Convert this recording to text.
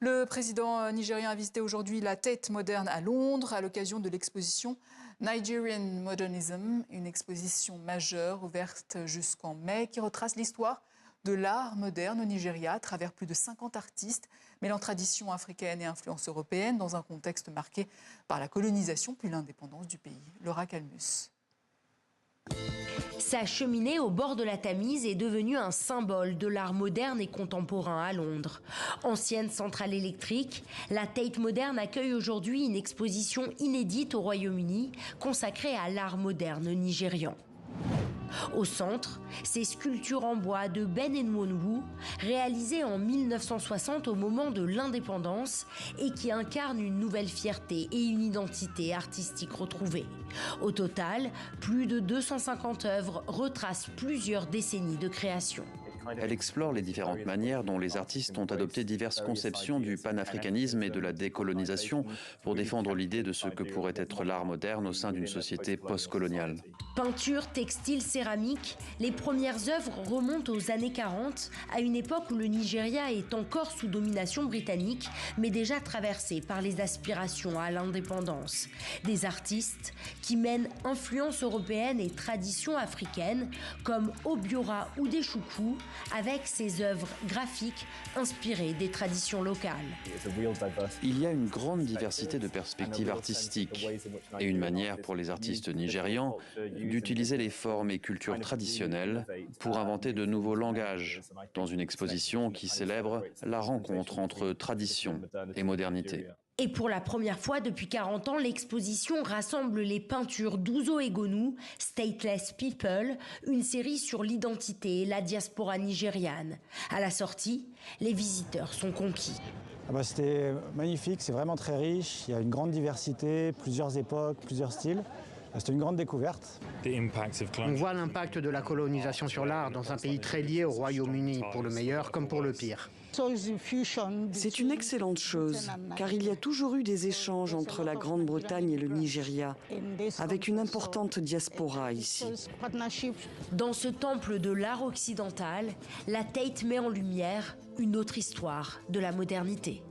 Le président nigérien a visité aujourd'hui la Tate Modern à Londres à l'occasion de l'exposition Nigerian Modernism, une exposition majeure ouverte jusqu'en mai qui retrace l'histoire de l'art moderne au Nigeria à travers plus de 50 artistes mêlant tradition africaine et influence européenne dans un contexte marqué par la colonisation puis l'indépendance du pays. Laura Calmus. Sa cheminée au bord de la Tamise est devenue un symbole de l'art moderne et contemporain à Londres. Ancienne centrale électrique, la Tate Modern accueille aujourd'hui une exposition inédite au Royaume-Uni consacrée à l'art moderne nigérian. Au centre, ces sculptures en bois de Ben Nwonwu, réalisées en 1960 au moment de l'indépendance et qui incarnent une nouvelle fierté et une identité artistique retrouvée. Au total, plus de 250 œuvres retracent plusieurs décennies de création. Elle explore les différentes manières dont les artistes ont adopté diverses conceptions du panafricanisme et de la décolonisation pour défendre l'idée de ce que pourrait être l'art moderne au sein d'une société postcoloniale. Peinture, textile, céramique, les premières œuvres remontent aux années 40, à une époque où le Nigeria est encore sous domination britannique, mais déjà traversé par les aspirations à l'indépendance. Des artistes qui mènent influence européenne et tradition africaine, comme Obiora ou Deschoukou, avec ses œuvres graphiques inspirées des traditions locales. Il y a une grande diversité de perspectives artistiques et une manière pour les artistes nigérians d'utiliser les formes et cultures traditionnelles pour inventer de nouveaux langages dans une exposition qui célèbre la rencontre entre tradition et modernité. Et pour la première fois depuis 40 ans, l'exposition rassemble les peintures d'Uzo Egonu, Stateless People, une série sur l'identité et la diaspora nigériane. À la sortie, les visiteurs sont conquis. C'était magnifique, c'est vraiment très riche, il y a une grande diversité, plusieurs époques, plusieurs styles. C'était une grande découverte. On voit l'impact de la colonisation sur l'art dans un pays très lié au Royaume-Uni, pour le meilleur comme pour le pire. C'est une excellente chose, car il y a toujours eu des échanges entre la Grande-Bretagne et le Nigeria, avec une importante diaspora ici. Dans ce temple de l'art occidental, la Tate met en lumière une autre histoire de la modernité.